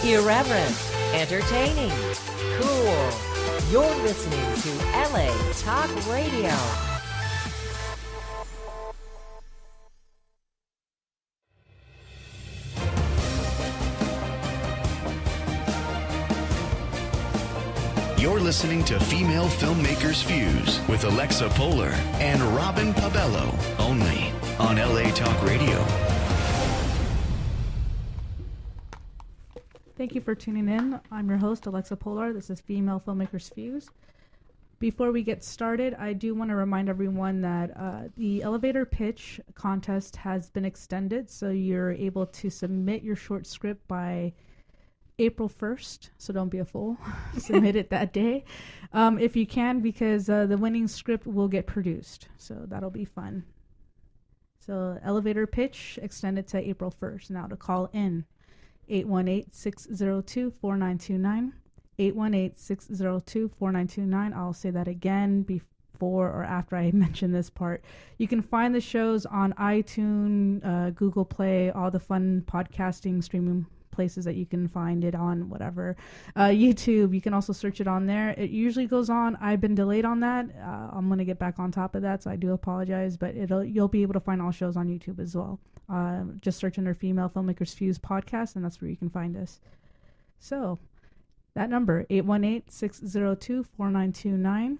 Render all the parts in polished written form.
Irreverent, entertaining, cool. You're listening to LA Talk Radio. You're listening to Female Filmmakers Fuse with Alexa Polar and Robin Pabello, only on LA Talk Radio. Thank you for tuning in. I'm your host, Alexa Polar. This is Female Filmmakers Fuse. Before we get started, I do want to remind everyone that the elevator pitch contest has been extended, so you're able to submit your short script by April 1st, so don't be a fool. Submit it that day if you can, because the winning script will get produced, so that'll be fun. So elevator pitch extended to April 1st. Now to call in, 818-602-4929, 818-602-4929. I'll say that again before or after I mention this part. You can find the shows on iTunes, Google Play, all the fun podcasting, streaming places that you can find it on, whatever. YouTube, you can also search it on there. It usually goes on. I've been delayed on that. I'm going to get back on top of that, so I do apologize, but you'll be able to find all shows on YouTube as well. Just search under Female Filmmakers Fuse Podcast, and that's where you can find us. So, that number, 818-602-4929.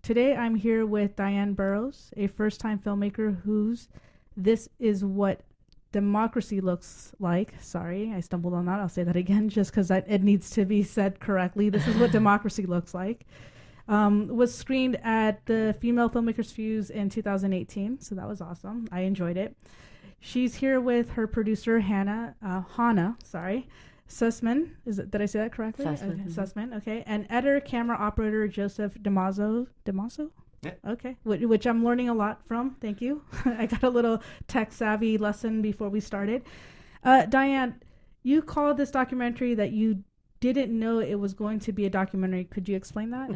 Today, I'm here with Diane Burroughs, a first-time filmmaker whose This Is What Democracy Looks Like. Sorry, I stumbled on that. I'll say that again just because it needs to be said correctly. This is what democracy looks like. Was screened at the Female Filmmakers Fuse in 2018, so that was awesome. I enjoyed it. She's here with her producer, Hannah Sussman. Did I say that correctly? Sussman. Sussman, okay. And editor, camera operator, Joseph DiMasso? Yeah. Okay, which I'm learning a lot from. Thank you. I got a little tech savvy lesson before we started. Diane, you called this documentary that you didn't know it was going to be a documentary. Could you explain that?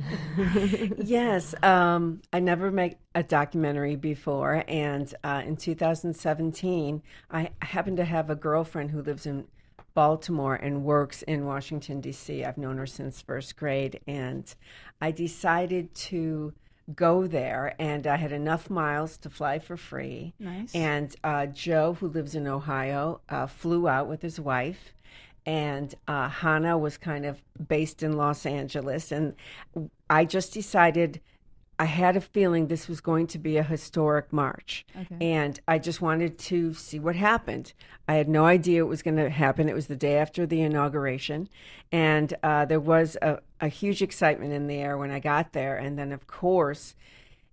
Yes. I never made a documentary before. And in 2017, I happened to have a girlfriend who lives in Baltimore and works in Washington, D.C. I've known her since first grade. And I decided to go there, and I had enough miles to fly for free. Nice. And Joe, who lives in Ohio, flew out with his wife. And Hannah was kind of based in Los Angeles. And I just decided, I had a feeling this was going to be a historic march. Okay. And I just wanted to see what happened. I had no idea it was going to happen. It was the day after the inauguration. And there was a huge excitement in the air when I got there. And then, of course,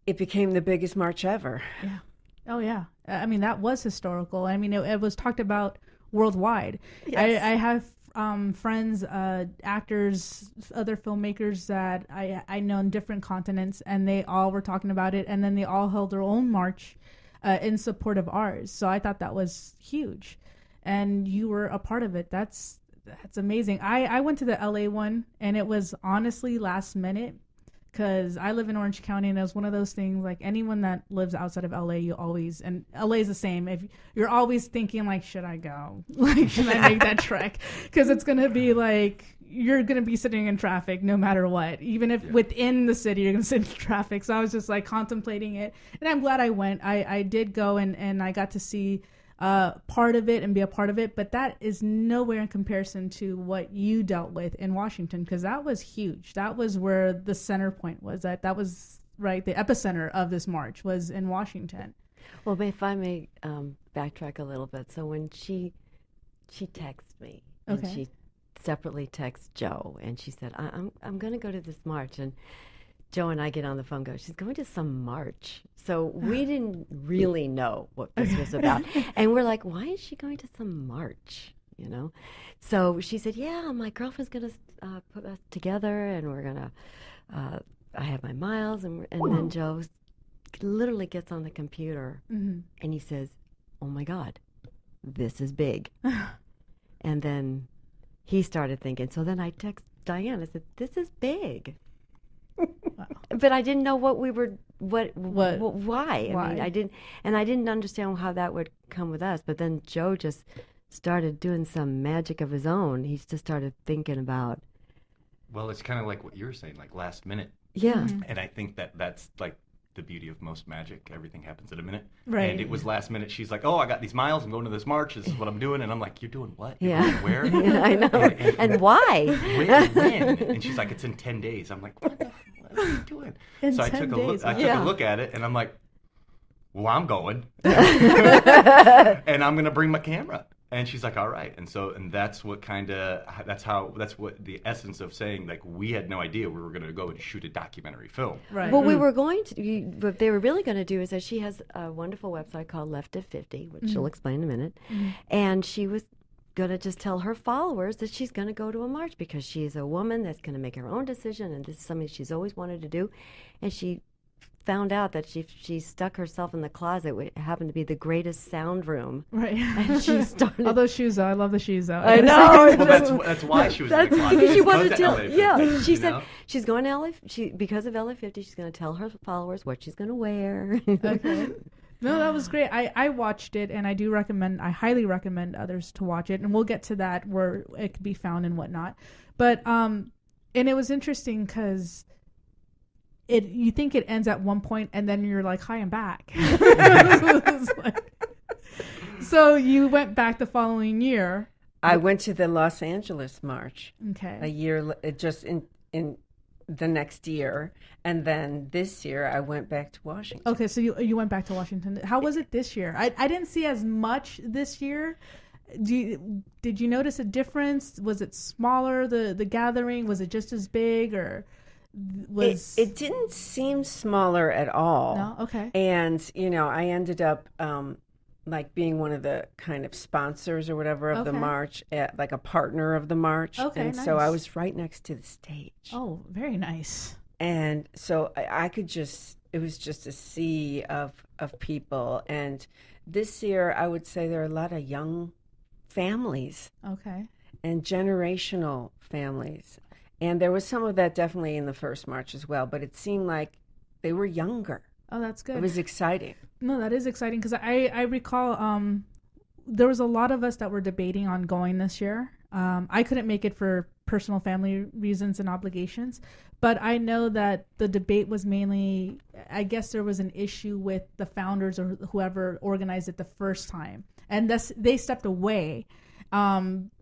it became the biggest march ever. Yeah. Oh, yeah. I mean, that was historical. I mean, it was talked about worldwide. Yes. I have friends, actors, other filmmakers that I know in different continents, and they all were talking about it, and then they all held their own march in support of ours. So I thought that was huge, and you were a part of it. That's amazing. I went to the LA one, and it was honestly last minute, because I live in Orange County, and it was one of those things, like anyone that lives outside of LA, and LA is the same. If you're always thinking, like, should I go? Like, should I make that trek? Because it's going to be like, you're going to be sitting in traffic no matter what. Even if within the city, you're going to sit in traffic. So I was just like contemplating it. And I'm glad I went. I did go, and I got to see part of it and be a part of it, but that is nowhere in comparison to what you dealt with in Washington, because that was huge. That was where the center point was. That was right, the epicenter of this march was in Washington. Well, if I may backtrack a little bit. So when she texted me, and okay, she separately texted Joe, and she said, I'm going to go to this march, and Joe and I get on the phone, she's going to some march. So we didn't really know what this was about. And we're like, why is she going to some march, you know? So she said, yeah, my girlfriend's going to put us together, and we're going to, I have my miles. And then Joe literally gets on the computer, and he says, oh, my God, this is big. And then he started thinking. So then I text Diane. I said, this is big. Wow. But I didn't know what we were, why. I mean, I didn't understand how that would come with us. But then Joe just started doing some magic of his own. He just started thinking about. Well, it's kind of like what you were saying, like last minute. Yeah. And I think that's like the beauty of most magic. Everything happens in a minute. Right. And it was last minute. She's like, oh, I got these miles. I'm going to this march. This is what I'm doing. And I'm like, you're doing what? You're Yeah. going where? Yeah, I know. And why? When? And she's like, it's in 10 days. I'm like, what are you doing? In so I 10 took a days, look. I wow. took Yeah. a look at it, and I'm like, well, I'm going, and I'm gonna bring my camera. And she's like, all right. And that's what that's what the essence of saying, like, we had no idea we were going to go and shoot a documentary film. Right. What we were going to, what they were really going to do is that she has a wonderful website called Left at 50, which she'll explain in a minute. And she was going to just tell her followers that she's going to go to a march because she's a woman that's going to make her own decision, and this is something she's always wanted to do. And she found out that she stuck herself in the closet, which happened to be the greatest sound room. Right. And she started. All those shoes, though. I love the shoes, though. I know. Well, that's why she was in the closet. because she It's wanted because to of tell. LA 50, Yeah, she you said know? she's going to LA. Because of LA 50, she's going to tell her followers what she's going to wear. Okay. No, that was great. I watched it, and I highly recommend others to watch it, and we'll get to that where it could be found and whatnot. But and it was interesting because you think it ends at one point, and then you're like, hi, I'm back. So you went back the following year. I went to the Los Angeles March Okay. a year, just in the next year, and then this year I went back to Washington. Okay, so you went back to Washington. How was it this year? I didn't see as much this year. Did you notice a difference? Was it smaller, the gathering? Was it just as big, or was It didn't seem smaller at all. No? Okay. And I ended up like being one of the kind of sponsors or whatever of the Okay. march, like a partner of the march. Okay, and so I nice. was right next to the stage. Oh, very nice. And so I could it was just a sea of people. And this year, I would say there are a lot of young families Okay. and generational families. And there was some of that definitely in the first march as well, but it seemed like they were younger. Oh, that's good. It was exciting. No, that is exciting because I recall there was a lot of us that were debating on going this year. I couldn't make it for personal family reasons and obligations, but I know that the debate was mainly, I guess there was an issue with the founders or whoever organized it the first time, and they stepped away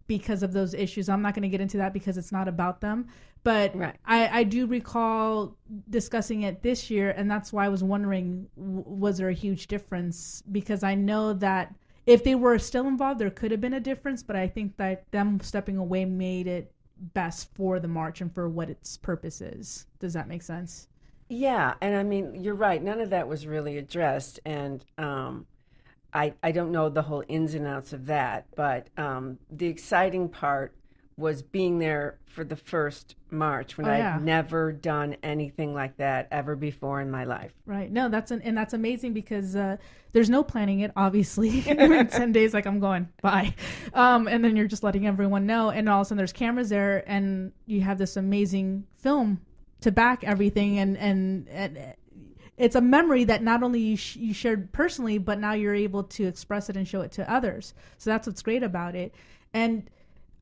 because of those issues. I'm not going to get into that because it's not about them. But Right. I do recall discussing it this year, and that's why I was wondering, was there a huge difference? Because I know that if they were still involved, there could have been a difference, but I think that them stepping away made it best for the march and for what its purpose is. Does that make sense? Yeah, and I mean, you're right. None of that was really addressed, and I don't know the whole ins and outs of that, but the exciting part was being there for the first march when yeah. I'd never done anything like that ever before in my life. Right. No, that's amazing because there's no planning it, obviously. In 10 days, like, I'm going, bye. And then you're just letting everyone know. And all of a sudden there's cameras there and you have this amazing film to back everything. And it's a memory that not only you shared personally, but now you're able to express it and show it to others. So that's what's great about it. And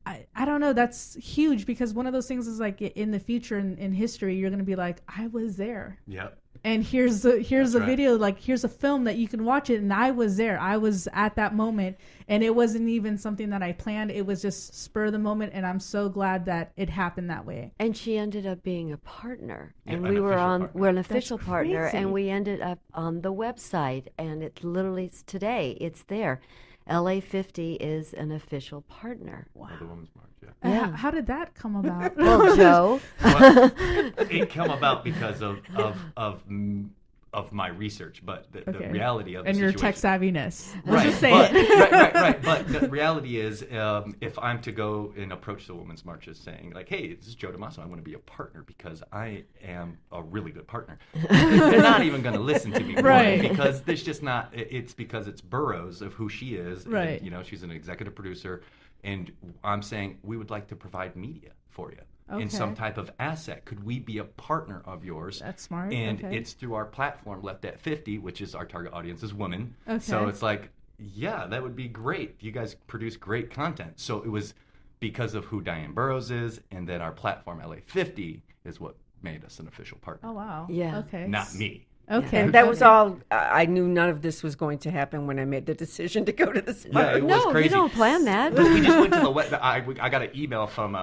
I don't know, that's huge because one of those things is like in the future in history, you're going to be like, I was there. Yep. And here's a right. video, like here's a film that you can watch it. And I was there. I was at that moment. And it wasn't even something that I planned. It was just spur of the moment. And I'm so glad that it happened that way. And she ended up being a partner, Yeah, and an official partner. we're an official partner, crazy. and we ended up on the website, and it's literally today. It's there. LA 50 is an official partner. Wow. The Women's March, yeah. Yeah. How did that come about? Well, Joe, Well, it came about because of my research, but the Okay. reality of And the your situation. tech savviness. Let's Right, just say but, it. right. But the reality is, if I'm to go and approach the Women's Marches saying, like, hey, this is Joe DiMasso, I want to be a partner because I am a really good partner. They're not even going to listen to me, Right. because there's just not, it's because it's Burroughs of who she is. Right. And, she's an executive producer. And I'm saying we would like to provide media for you. Okay. In some type of asset. Could we be a partner of yours? That's smart. And Okay. it's through our platform, Left at 50, which is our target audience is women. Okay. So it's like, yeah, that would be great. You guys produce great content. So it was because of who Diane Burroughs is, and then our platform, LA50, is what made us an official partner. Oh, wow. Yeah. Okay. Not me. Okay. And that was all. I knew none of this was going to happen when I made the decision to go to the Smart. Yeah, it was No, crazy. you don't plan that. We just went to the I got an email from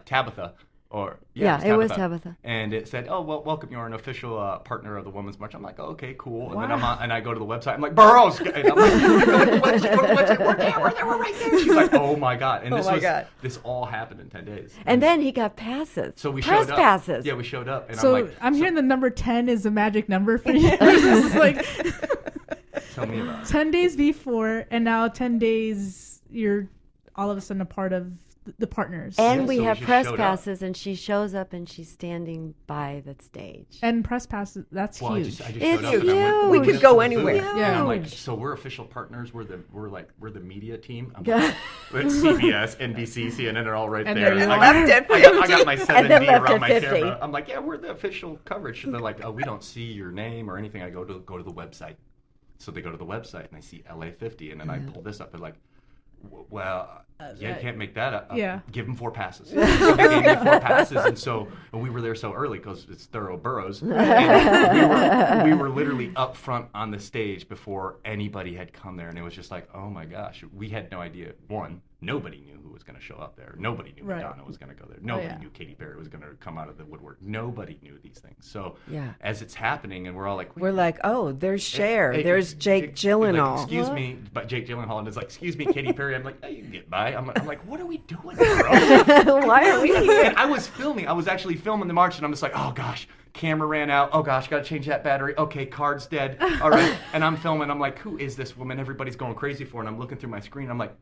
Tabitha, or Yeah, it was Tabitha. and it said, "Oh, well, welcome. You're an official partner of the Women's March." I'm like, "Oh, okay, cool." And then I go to the website. I'm like, "Burroughs," and I'm like, "Go to the website. We're there. We're right there." She's like, "Oh my god!" And this all happened in 10 days. And then he got passes. So we Press showed up. passes. Yeah, we showed up. And So I'm like, I'm hearing the number 10 is a magic number for you. This is like Tell me about it. 10 days before, and now 10 days you're all of a sudden a part of the partners. And Yeah, we so we have just press showed up. passes, and she shows up, and she's standing by the stage. And press passes, that's Well, I huge. just It's showed up and I went, huge. We could go to the anywhere. booth. Yeah. And I'm like, Huge. so we're official partners. We're the media team. I'm like, it's CBS, NBC, CNN, they're all right And there. there you I are. I got my And then 7D left around at my 50. camera. I'm like, yeah, we're the official coverage. And they're like, oh, we don't see your name or anything. I go to the website. So they go to the website and I see LA50, and then I pull this up and like, well, you can't make that up. Yeah. Give them 4 passes. So they gave me 4 passes, and we were there so early because it's Thorough Burroughs. And we were literally up front on the stage before anybody had come there, and it was just like, oh my gosh, we had no idea. One, nobody knew who was going to show up there. Nobody knew Right. Madonna was going to go there. Nobody yeah. knew Katy Perry was going to come out of the woodwork. Nobody knew these things. So Yeah. as it's happening, and we're all like, We're like, oh, there's Cher. Hey, There's Jake Gyllenhaal. Like, excuse me, but Jake Gyllenhaal, and it's like, excuse me, Katy Perry. I'm like, hey, you can get by. I'm like, what are we doing, bro? Why are we here? And I was filming. I was actually filming the march, and I'm just like, oh gosh, camera ran out. Oh gosh, got to change that battery. Okay, card's dead. All right, and I'm filming. I'm like, who is this woman? Everybody's going crazy for, and I'm looking through my screen. I'm like,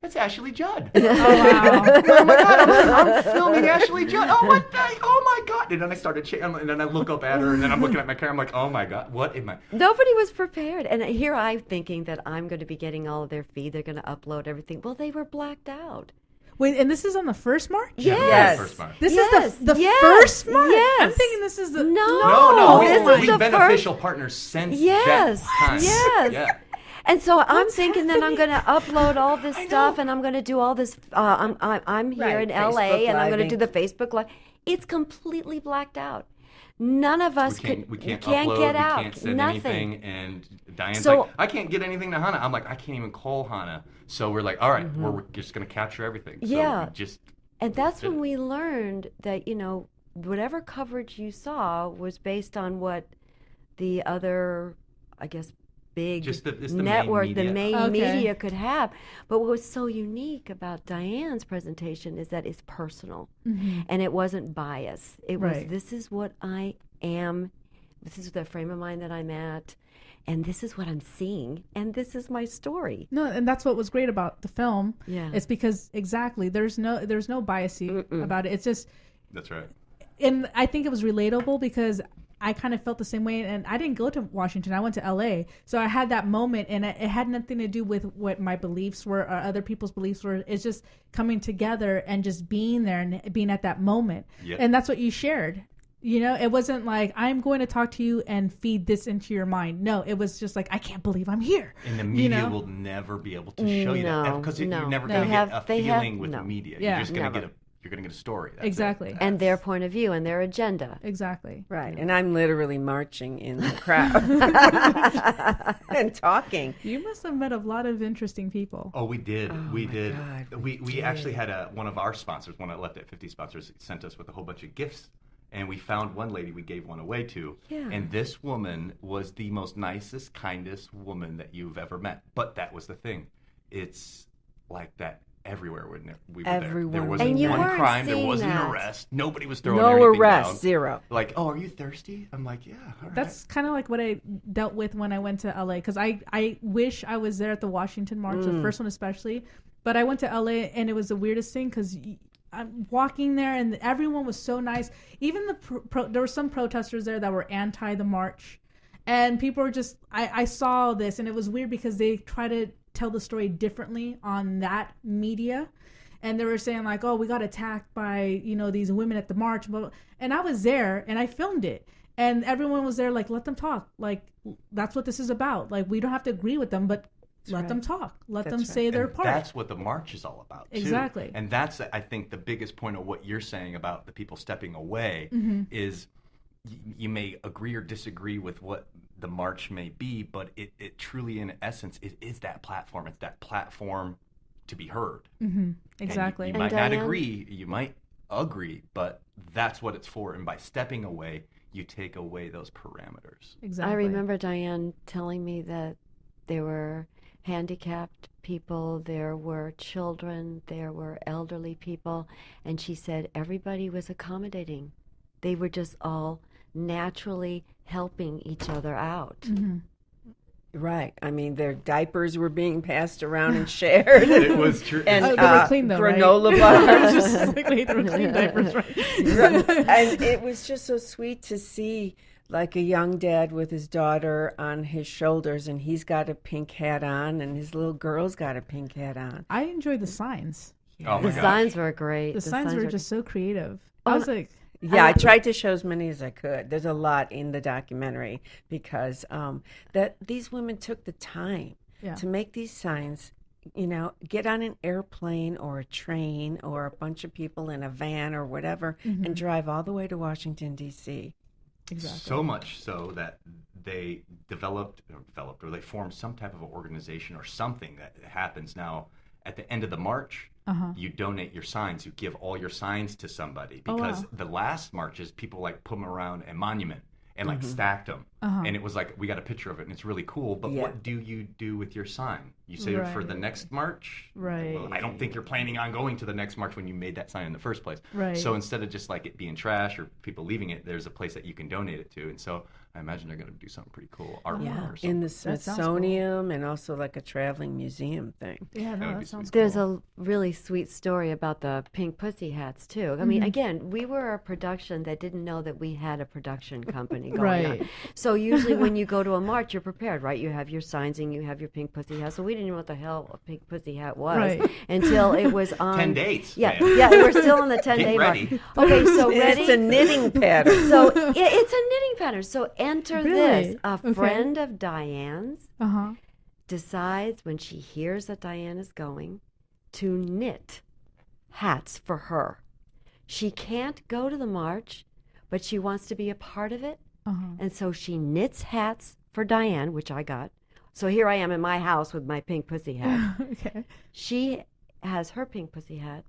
that's Ashley Judd. Oh, wow. Oh my god, I'm filming Ashley Judd. Oh what the? Oh my god! And then I started, and then I look up at her, and then I'm looking at my camera. I'm like, oh my god, what am I? Nobody was prepared. And here I'm thinking that I'm going to be getting all of their feed. They're going to upload everything. Well, they were blacked out. Wait, and this is on the first march? Yeah, Yes. First march. This Yes, is the yes, first march? yes. I'm thinking this is the... No, this is we've the been first- official partners since Yes, that time. yes. Yeah. And so I'm What's thinking that I'm going to upload all this I stuff, know. and I'm going to do all this. I'm here Right, in LA, Facebook and I'm going to Living. do the Facebook Live. It's completely blacked out. None of us We can't can't upload, get we out. can't send Nothing. anything, and Diane's So- like, I can't get anything to Hannah. I'm like, I can't even call Hannah. So we're like, all right, we're just going to capture everything. So Yeah. we just, And that's did when it. we learned that, whatever coverage you saw was based on what the other, I guess, big it's the main network, the media. main Okay. media could have. But what was so unique about Diane's presentation is that it's personal, and it wasn't bias. It was, Right. this is what I am, this is the frame of mind that I'm at, and this is what I'm seeing, and this is my story. No, and that's what was great about the film. Yeah. It's because exactly there's no bias about it. It's just, that's right. and I think it was relatable because I kind of felt the same way. And I didn't go to Washington; I went to LA. So I had that moment, and it had nothing to do with what my beliefs were or other people's beliefs were. It's just coming together and just being there and being at that moment. Yeah. And that's what you shared. It wasn't like, I'm going to talk to you and feed this into your mind. No, it was just like, I can't believe I'm here. And the media will never be able to show you that No, because no. you're never They going to have- get a they have- feeling with no. media. Yeah. You're just going to Never. get a story. That's it. Exactly. And their point of view and their agenda. Exactly. Right. And I'm literally marching in the crowd and talking. You must have met a lot of interesting people. Oh, we did. we my did. God, We actually had one of our sponsors, one of the Left at 50 sponsors, sent us with a whole bunch of gifts. And we found one lady we gave one away to. Yeah. And this woman was the most nicest, kindest woman that you've ever met. But that was the thing. It's like that everywhere when we were Everyone there. There was wasn't And you one weren't crime. There seeing wasn't an that. arrest. Nobody was throwing No anything arrest, down. 0. Like, oh, are you thirsty? I'm like, yeah. All right. That's kind of like what I dealt with when I went to LA, because I wish I was there at the Washington March, the first one especially. But I went to LA, and it was the weirdest thing because I'm walking there, and everyone was so nice. Even there were some protesters there that were anti the march, and people were just. I saw this, and it was weird because they try to tell the story differently on that media. And they were saying like, oh, we got attacked by, these women at the march. And I was there and I filmed it. And everyone was there like, let them talk. Like, that's what this is about. Like, we don't have to agree with them, but let them talk. Let That's them right. say their And part. that's what the march is all about, too. Exactly. And that's, I think, the biggest point of what you're saying about the people stepping away is you may agree or disagree with what the march may be, but it truly, in essence, it is that platform. It's that platform to be heard. Exactly. And you might not agree, you might agree, but that's what it's for. And by stepping away, you take away those parameters. Exactly. I remember Diane telling me that there were handicapped people, there were children, there were elderly people, and she said everybody was accommodating. They were just all naturally helping each other out. Right. I mean, their diapers were being passed around and shared. It was true. And they were clean, though, right? granola bars. Just like they were clean diapers, right? And it was just so sweet to see, like, a young dad with his daughter on his shoulders, and he's got a pink hat on, and his little girl's got a pink hat on. I enjoyed the signs. Oh my The gosh. signs were great. The signs were just so creative. Oh, I was like, Yeah, I tried to show as many as I could. There's a lot in the documentary because that these women took the time to make these signs, you know, get on an airplane or a train or a bunch of people in a van or whatever and drive all the way to Washington, D.C. exactly. So much so that they developed or they formed some type of organization or something that happens now at the end of the march. You donate your signs. You give all your signs to somebody because the last marches, people like put them around a monument and like stacked them. And it was like, we got a picture of it and it's really cool. But what do you do with your sign? You save it for the next march? Right. Well, I don't think you're planning on going to the next march when you made that sign in the first place. Right. So instead of just like it being trash or people leaving it, there's a place that you can donate it to. And so I imagine they're going to do something pretty cool, artwork or something. In the sounds cool. Smithsonian and also like a traveling museum thing. Yeah, would no, be that sounds There's cool. a really sweet story about the pink pussy hats, too. I mean, again, we were a production that didn't know that we had a production company going Right. on. So usually when you go to a march, you're prepared, right? You have your signs and you have your pink pussy hat. So we didn't know what the hell a pink pussy hat was Right. until it was on 10 dates. Yeah, man. yeah, we're still on the 10-day mark. ready. Okay, so ready? It's a knitting pattern. So it's a knitting pattern. So enter Really? this. A Okay. friend of Diane's Uh-huh. decides when she hears that Diane is going to knit hats for her. She can't go to the march, but she wants to be a part of it. And so she knits hats for Diane, which I got. So here I am in my house with my pink pussy hat. Okay. She has her pink pussy hat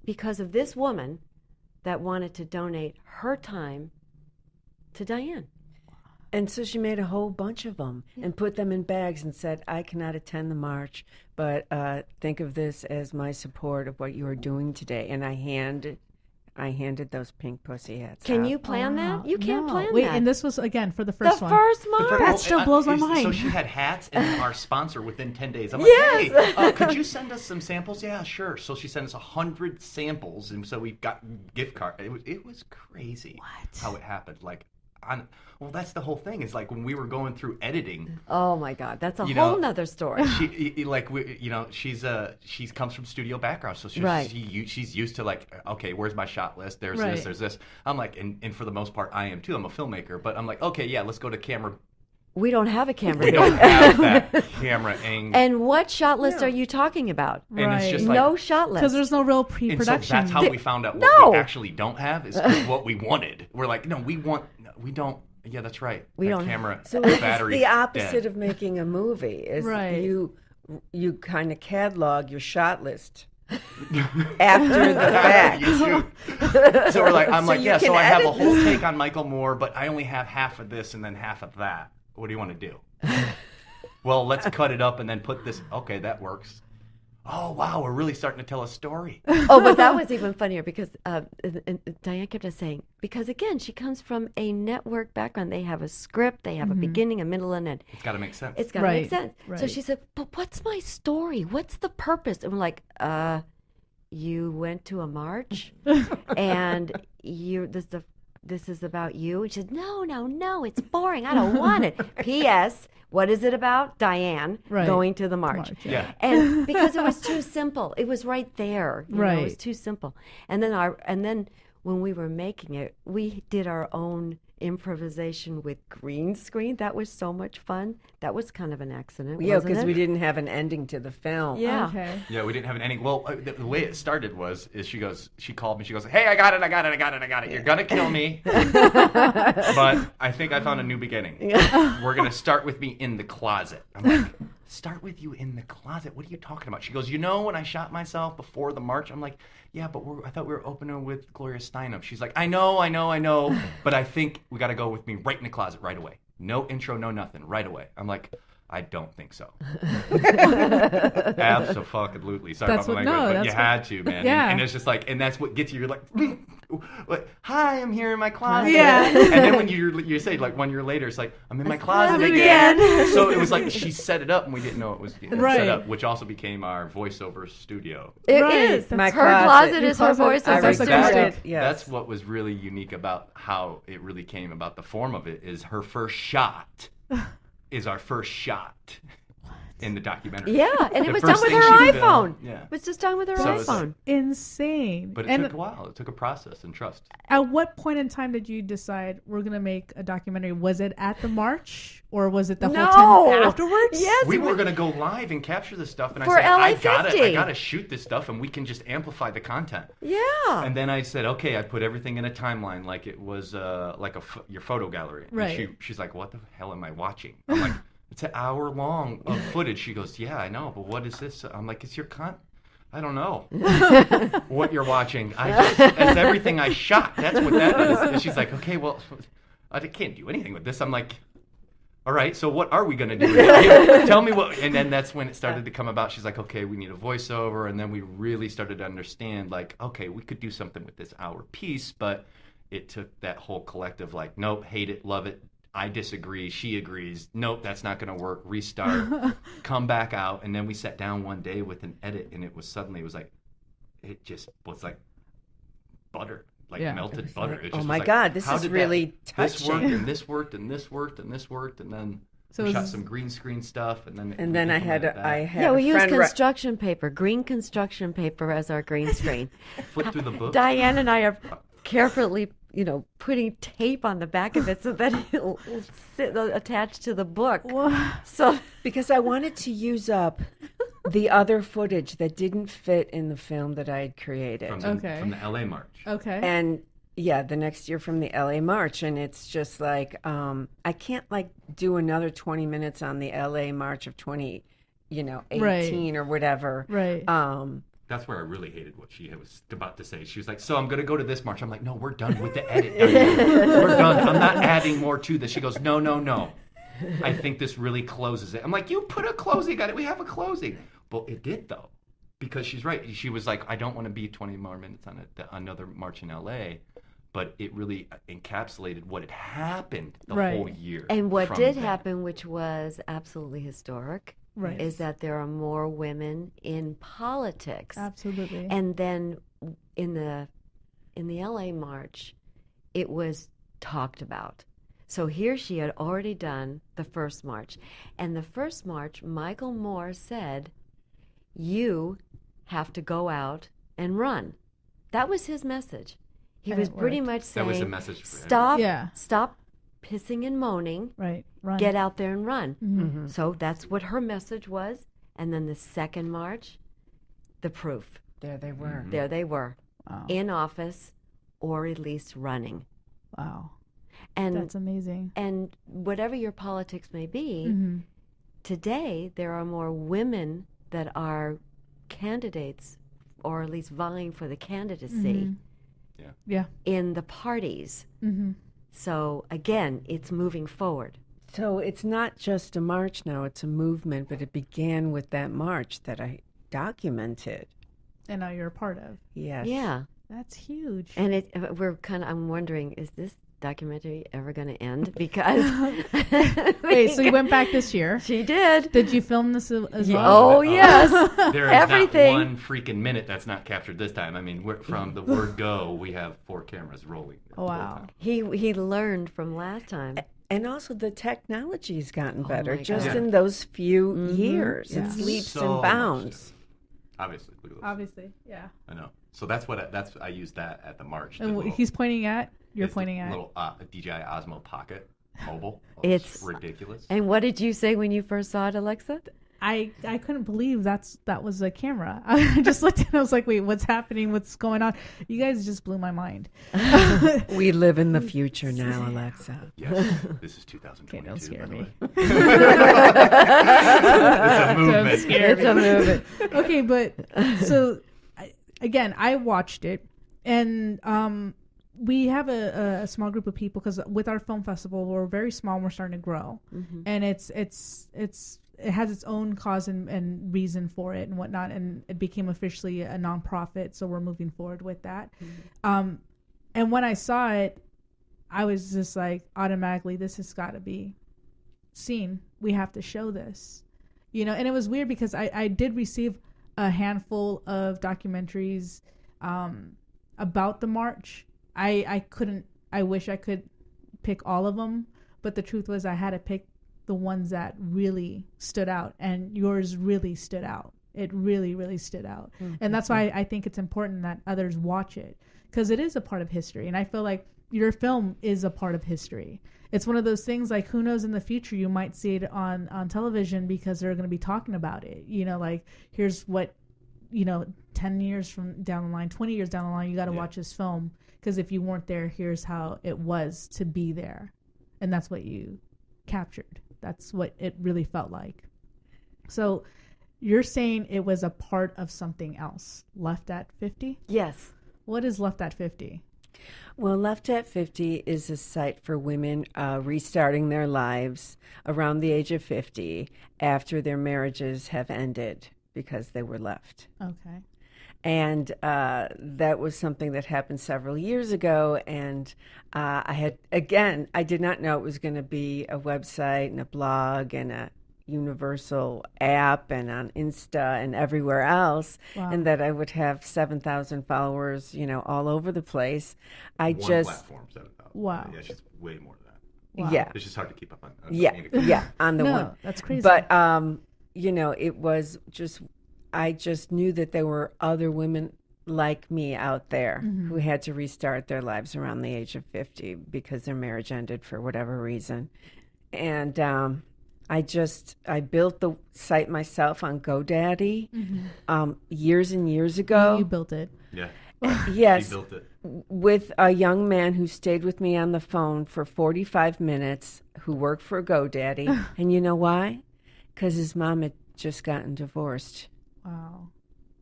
because of this woman that wanted to donate her time to Diane. And so she made a whole bunch of them and put them in bags and said, I cannot attend the march, but think of this as my support of what you are doing today. And I handed those pink pussy hats Can out. you plan Wow. that? You can't No. plan Wait, that. and this was, again, for the the first one. first march. That still blows my So mind. she had hats and our sponsor within 10 days. I'm like, hey, could you send us some samples? Yeah, sure. So she sent us 100 samples, and so we got gift card. It was crazy how it happened. Like, well, that's the whole thing. Is like when we were going through editing. Oh my God, that's a You whole know, nother story. She comes from studio background, so Right. she's used to like, okay, where's my shot list? There's Right. this, there's this. I'm like, and for the most part, I am too. I'm a filmmaker, but I'm like, okay, yeah, let's go to camera. We don't have a camera We here. don't have that camera angle. And what shot list are you talking about? And it's Right. just like, No shot list. Because there's no real and so pre-production. that's how we found out what No. we actually don't have is what we wanted. We're like, no, we don't. Yeah, that's right. We That don't- camera. So the it's battery's the opposite dead. of making a movie. Is Right. You kind of catalog your shot list after the fact. You shoot. So we're like, I'm So like, you yeah. So can I have a edit whole this. take on Michael Moore, but I only have half of this and then half of that. What do you want to do? Well, let's cut it up and then put this. Okay, that works. Oh wow, we're really starting to tell a story. Oh, but that was even funnier because and Diane kept us saying, because again, she comes from a network background. They have a script, they have a beginning, a middle, and end. It's got to make sense. It's got to make Right, sense. So right. she said, but what's my story? What's the purpose? And we're like, you went to a march and this is about you. And she said, no, it's boring. I don't want it. P.S. What is it about? Diane Right. going to the march. yeah. And because it was too simple, it was right there. You know, it was Right. too simple. And then when we were making it, we did our own improvisation with green screen. That was so much fun. That was kind of an accident, Yeah, wasn't because it? we didn't have an ending to the film. Yeah. Okay. Yeah, we didn't have an ending. Well, the way it started is she called me. She goes, "Hey, I got it. You're gonna kill me, but I think I found a new beginning. We're gonna start with me in the closet." I'm like, "Start with you in the closet? What are you talking about?" She goes, "You know when I shot myself before the march?" I'm like, "Yeah, but I thought we were opening with Gloria Steinem." She's like, I know, but I think we got to go with me right in the closet right away. No intro, no nothing, right away." I'm like, "I don't think so." Absolutely. Sorry That's about what- my language, no, but you that's had to, man. Yeah. And it's just like, and that's what gets you. You're like, what? "Hi, I'm here in my closet." Yeah. And then when you say like 1 year later, it's like, "I'm in my closet again." So it was like she set it up, and we didn't know it was set Right. up, which also became our voiceover studio. It Right. is. My Her closet. closet Your is her closet- voice. I Is her respect studio. that. Yes. That's what was really unique about how it really came about. The form of it is her first shot is our first shot in the documentary. Yeah, and The it was done first with thing her she iPhone. filmed. Yeah. It was just done with her So it's iPhone. Insane. But it And took a while. It took a process and trust. at what point in time did you decide we're gonna make a documentary? Was it at the march, or was it the whole time afterwards? Yes. We were going to go live and capture this stuff, and For I said, LA I 50. gotta shoot this stuff, and we can just amplify the content. Yeah. And then I said, okay, I put everything in a timeline like it was like your photo gallery. And Right. she's like, "What the hell am I watching?" I'm like, "It's an hour long of footage." She goes, "Yeah, I know, but what is this?" I'm like, "It's your I don't know what you're watching. It's everything I shot. That's what that is." And she's like, "Okay, well, I can't do anything with this." I'm like, "All right, so what are we going to do with it? Tell me what." And then that's when it started to come about. She's like, "Okay, we need a voiceover." And then we really started to understand, like, okay, we could do something with this hour piece, but it took that whole collective, like, nope, hate it, love it. I disagree. She agrees. Nope, that's not going to work. Restart. Come back out. And then we sat down one day with an edit, and it was like, it just was like butter, like Yeah. melted butter. like, It oh just my was like, God, this how is did really This worked, touching. and this worked, and this worked, and this worked, and then So we it shot was- some green screen stuff, and then I had Yeah, we a used friend construction paper, green construction paper as our green screen. flip through the book. Diane and I are carefully, putting tape on the back of it so that it'll sit attached to the book. So because I wanted to use up the other footage that didn't fit in the film that I had created. from the LA March. Okay. And yeah, the next year from the LA March. And it's just like, I can't like do another 20 minutes on the LA March of 2018 or whatever. Right. That's where I really hated what she was about to say. She was like, "So I'm going to go to this march." I'm like, "No, we're done with the edit. We're done. I'm not adding more to this." She goes, No. I think this really closes it. I'm like, "You put a closing on it. We have a closing." Well, it did, though, because she's right. She was like, "I don't want to be 20 more minutes on another march in L.A., but it really encapsulated what had happened the Right. whole year. And what from did then. happen, which was absolutely historic, Right. is that there are more women in politics. Absolutely. And then in the LA March, it was talked about. So here she had already done the first march. And the first march, Michael Moore said, "You have to go out and run." That was his message. He And was it pretty worked. much saying, That was the message for stop pissing and moaning. right. Run. Get out there and run. Mm-hmm. So that's what her message was. And then the second march, the proof. There they were. There they were, Wow. in office or at least running. Wow. And That's amazing. and whatever your politics may be, Mm-hmm. today there are more women that are candidates or at least vying for the candidacy Yeah. in the parties. Mm-hmm. So again, it's moving forward. So it's not just a march now, it's a movement, but it began with that march that I documented. And now you're a part of. Yes. Yeah. That's huge. And I'm wondering, is this documentary ever going to end? Because Wait, so you went back this year. She did. Did you film this as well? Oh yes, There is everything. not one freaking minute that's not captured this time. I mean, from the word go, we have 4 cameras rolling. the whole Wow. time. He learned from last time. And also the technology's gotten better my just God. in those few years. Yeah. It's leaps So and bounds. much. Obviously, look at those. Obviously, yeah. I know. So that's what I used that at the march. And the little- he's pointing at you're is pointing the at? little DJI Osmo Pocket mobile. It's ridiculous. And what did you say when you first saw it, Alexa? I couldn't believe that was a camera. I just looked at it. I was like, wait, what's happening? What's going on? You guys just blew my mind. We live in the future now, Alexa. Yes, this is 2022. Okay, don't scare by the me. way. It's a movement. Don't scare It's a movement. Okay, but so I watched it, and we have a small group of people because with our film festival we're very small and we're starting to grow, and it has its own cause and reason for it and whatnot, and it became officially a nonprofit, so we're moving forward with that. And when I saw it, I was just like, automatically, this has got to be seen. We have to show this, and it was weird because I did receive a handful of documentaries about the march. I wish I could pick all of them, but the truth was I had to pick the ones that really stood out, and yours really stood out. It really, really stood out. And that's why I think it's important that others watch it, because it is a part of history. And I feel like your film is a part of history. It's one of those things, like, who knows, in the future you might see it on television because they're going to be talking about it. Like, here's what, 10 years from down the line, 20 years down the line, you got to watch this film, because if you weren't there, here's how it was to be there. And that's what you captured. That's what it really felt like. So you're saying it was a part of something else. Left at 50? Yes. What is Left at 50? Well, Left at 50 is a site for women restarting their lives around the age of 50 after their marriages have ended because they were left. Okay. And that was something that happened several years ago. And I did not know it was going to be a website and a blog and a universal app and on Insta and everywhere else. Wow. And that I would have 7,000 followers, all over the place. One platform, 7,000. Wow. Yeah, she's way more than that. Wow. Yeah. It's just hard to keep up on. On the No, one. that's crazy. But, it was just, I just knew that there were other women like me out there who had to restart their lives around the age of 50 because their marriage ended for whatever reason. And I built the site myself on GoDaddy years and years ago. You built it. Yeah. Yes. She built it. With a young man who stayed with me on the phone for 45 minutes who worked for GoDaddy. And you know why? Because his mom had just gotten divorced. Wow.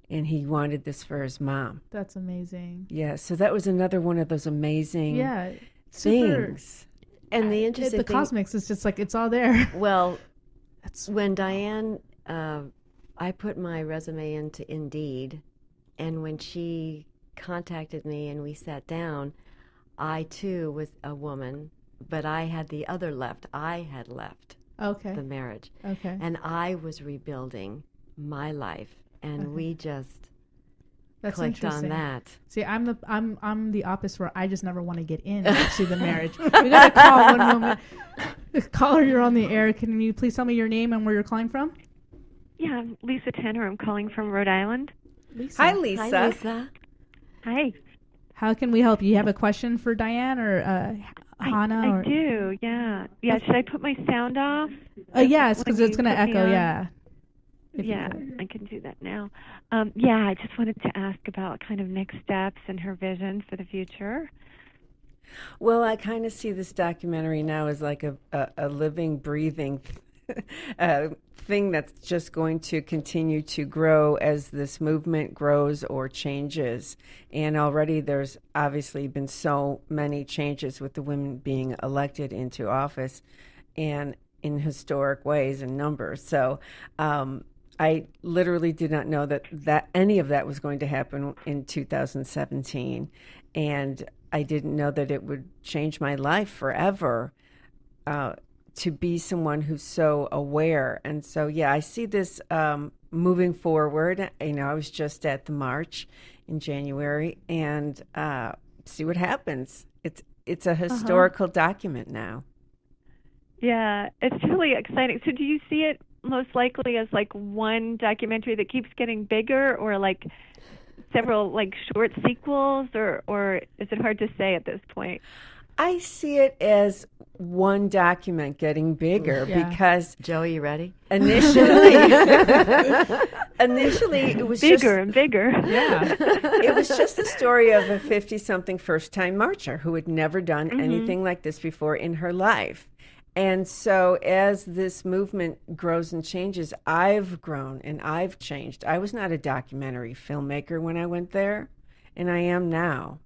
And he wanted this for his mom. That's amazing. Yeah, so that was another one of those amazing things. And the interesting the thing, cosmics is just like, it's all there. well, That's when Diane, I put my resume into Indeed, and when she contacted me and we sat down, I too was a woman, but I had the other left. I had left okay. the marriage. Okay. And I was rebuilding my life, and we just That's clicked on interesting. that. See, I'm the opposite, where I just never want to get into the marriage. We got to call one moment. Caller, you're on the air. Can you please tell me your name and where you're calling from? Yeah, I'm Lisa Tanner. I'm calling from Rhode Island. Lisa. Hi, Lisa. Hi, Lisa. Hi. How can we help you? You have a question for Diane or Hannah? I do, yeah. Yeah, should I put my sound off? Yes, When because you it's going to put me echo, on? yeah. If you Yeah, could. I can do that now. Yeah, I just wanted to ask about kind of next steps and her vision for the future. Well, I kind of see this documentary now as like a living, breathing thing that's just going to continue to grow as this movement grows or changes. And already there's obviously been so many changes with the women being elected into office and in historic ways and numbers. So I literally did not know that any of that was going to happen in 2017. And I didn't know that it would change my life forever to be someone who's so aware. And so, yeah, I see this moving forward. I was just at the march in January, and see what happens. It's a historical document now. Yeah, it's really exciting. So do you see it most likely as like one documentary that keeps getting bigger, or like several like short sequels, or is it hard to say at this point? I see it as one document getting bigger because Joe, you ready? Initially it was bigger and bigger. Yeah. It was just the story of a 50-something first-time marcher who had never done anything like this before in her life. And so as this movement grows and changes, I've grown and I've changed. I was not a documentary filmmaker when I went there, and I am now.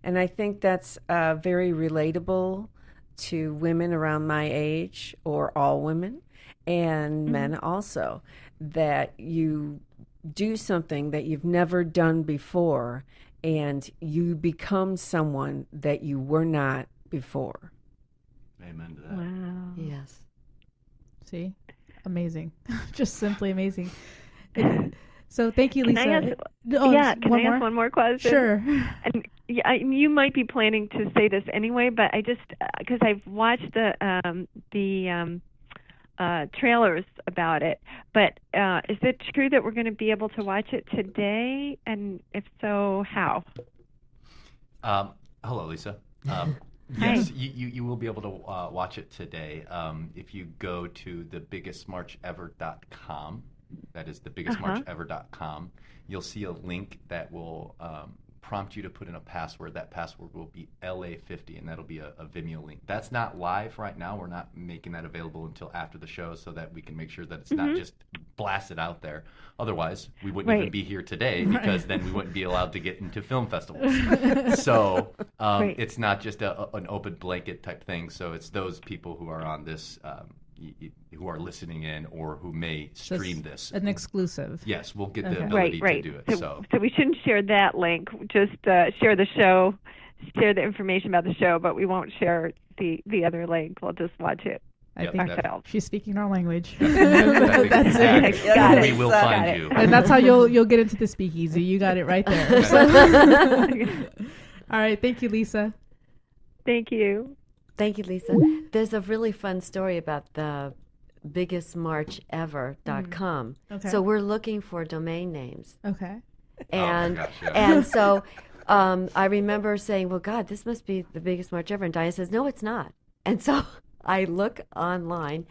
And I think that's very relatable to women around my age, or all women, and men also, that you do something that you've never done before, and you become someone that you were not before. Amen to that. Wow. Yes. See? Amazing. Just simply amazing. So thank you, Lisa. Can I ask, can I ask one more question? Sure. And you might be planning to say this anyway, but I just, because I've watched the trailers about it, but is it true that we're going to be able to watch it today? And if so, how? Hello, Lisa. Yes, you will be able to watch it today if you go to thebiggestmarchever.com. That is thebiggestmarchever.com. You'll see a link that will prompt you to put in a password. That password will be LA50, and that'll be a Vimeo link. That's not live right now. We're not making that available until after the show so that we can make sure that it's not just blasted out there. Otherwise, we wouldn't even be here today because then we wouldn't be allowed to get into film festivals. So it's not just an open blanket type thing. So it's those people who are on this who are listening in or who may stream this. An exclusive. Yes, we'll get the ability to do it. So we shouldn't share that link. Just share the show, share the information about the show, but we won't share the other link. We'll just watch it. I think she's speaking our language. That's it. Got it. We will find you. And that's how you'll get into the speakeasy. You got it right there. All right. Thank you, Lisa. Thank you. Thank you, Lisa. There's a really fun story about the biggestmarchever.com. Okay. So we're looking for domain names. Okay. And and so I remember saying, well, God, this must be the biggest march ever. And Diane says, no, it's not. And so I look online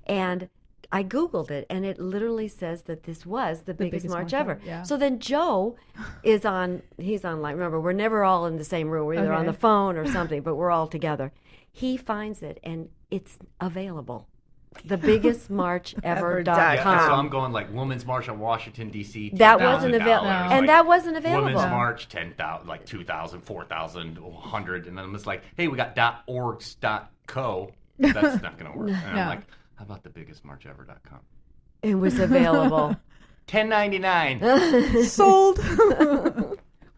and I Googled it, and it literally says that this was the biggest march ever. Yeah. So then Joe he's online. Remember, we're never all in the same room. We're either on the phone or something, but we're all together. He finds it, and it's available. Thebiggestmarchever.com. Yeah, so I'm going like Women's March on Washington, D.C. That wasn't available. And that wasn't available. Women's March, 10,000, like 2,000, 4,000, 100. And then it's like, hey, we got .orgs.co. That's not going to work. And I'm like, how about thebiggestmarchever.com? It was available. $10.99. Sold.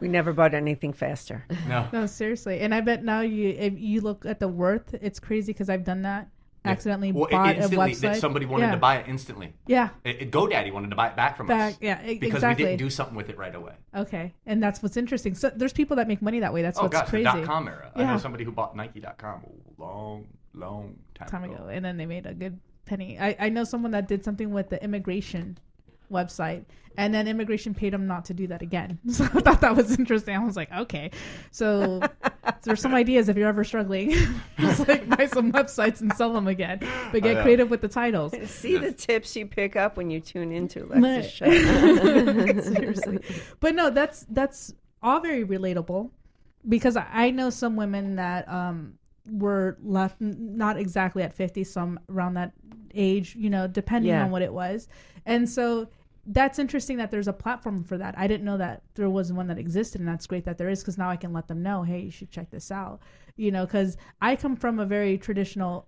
We never bought anything faster. No, seriously. And I bet now if you look at the worth, it's crazy because I've done that. Accidentally bought a website. Somebody wanted to buy it instantly. Yeah. GoDaddy wanted to buy it back from us. Yeah, because exactly. we didn't do something with it right away. Okay. And that's what's interesting. So there's people that make money that way. That's what's crazy. The .com era. Yeah. I know somebody who bought Nike.com a long time ago. And then they made a good penny. I know someone that did something with the immigration website, and then immigration paid them not to do that again. So I thought that was interesting. I was like, okay. So there's some ideas if you're ever struggling. Just like buy some websites and sell them again. But get creative with the titles. See the tips you pick up when you tune into Lex's show. Seriously. But no, that's all very relatable, because I know some women that were left not exactly at 50, some around that age, depending on what it was. And so that's interesting that there's a platform for that. I didn't know that there was one that existed, and that's great that there is, because now I can let them know, hey, you should check this out. Because I come from a very traditional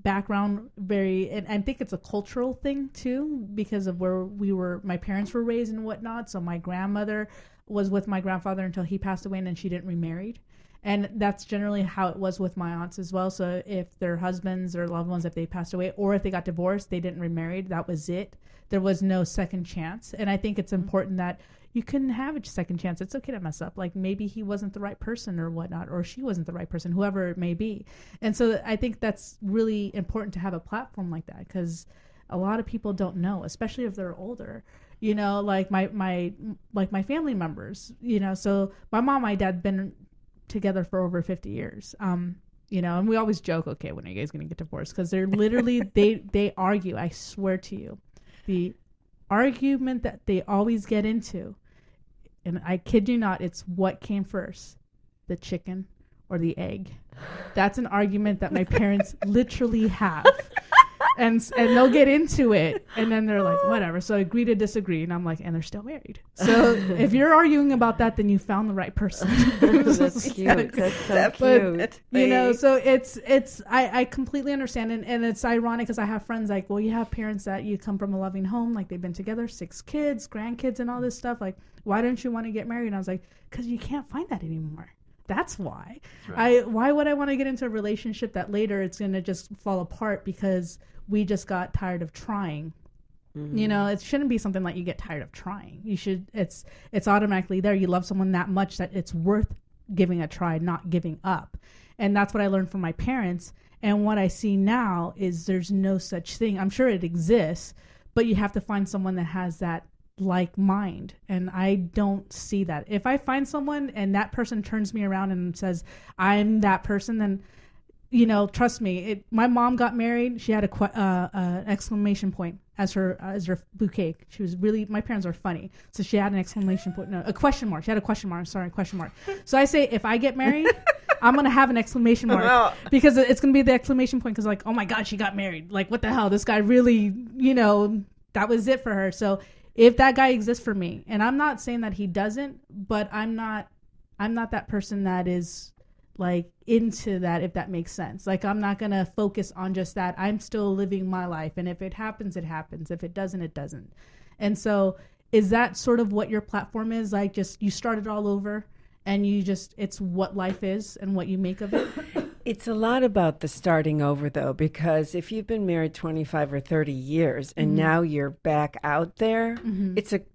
background, and I think it's a cultural thing too, because of where my parents were raised and whatnot. So my grandmother was with my grandfather until he passed away, and then she didn't remarried. And that's generally how it was with my aunts as well. So if their husbands or loved ones, if they passed away or if they got divorced, they didn't remarry. That was it. There was no second chance. And I think it's important that you can have a second chance. It's okay to mess up. Like maybe he wasn't the right person or whatnot, or she wasn't the right person, whoever it may be. And so I think that's really important to have a platform like that, because a lot of people don't know, especially if they're older. you know, like my family members, you know. So my mom and my dad been together for over 50 years. You know, and we always joke, okay, when are you guys going to get divorced? Because they're literally, they argue, I swear to you. The argument that they always get into, and I kid you not, it's what came first, the chicken or the egg. That's an argument that my parents literally have. And they'll get into it, and then they're like, whatever. So agree to disagree, and I'm like, and they're still married. So if you're arguing about that, then you found the right person. That's cute. That's so cute. But, you know, so it's I completely understand, and it's ironic because I have friends like, well, you have parents that you come from a loving home, like they've been together, 6 kids, grandkids, and all this stuff. Like, why don't you want to get married? And I was like, because you can't find that anymore. That's why. Right. Why would I want to get into a relationship that later it's going to just fall apart because we just got tired of trying? Mm-hmm. You know, it shouldn't be something like you get tired of trying. You should, it's automatically there. You love someone that much that it's worth giving a try, not giving up. And that's what I learned from my parents. And what I see now is there's no such thing. I'm sure it exists, but you have to find someone that has that like mind, and I don't see that. If I find someone and that person turns me around and says I'm that person, then, you know, trust me, my mom got married, she had an exclamation point as her bouquet. She was really, my parents are funny, so she had an exclamation point, no, a question mark. She had a question mark. Sorry, question mark. So I say, if I get married, I'm gonna have an exclamation mark because it's gonna be the exclamation point, because like, oh my God, she got married. Like, what the hell? This guy really, you know, that was it for her. So if that guy exists for me, and I'm not saying that he doesn't, but I'm not that person that is like into that, if that makes sense. Like, I'm not going to focus on just that. I'm still living my life. And if it happens, it happens. If it doesn't, it doesn't. And so is that sort of what your platform is? Like, just, you start it all over and you just, it's what life is and what you make of it? It's a lot about the starting over, though, because if you've been married 25 or 30 years and now you're back out there,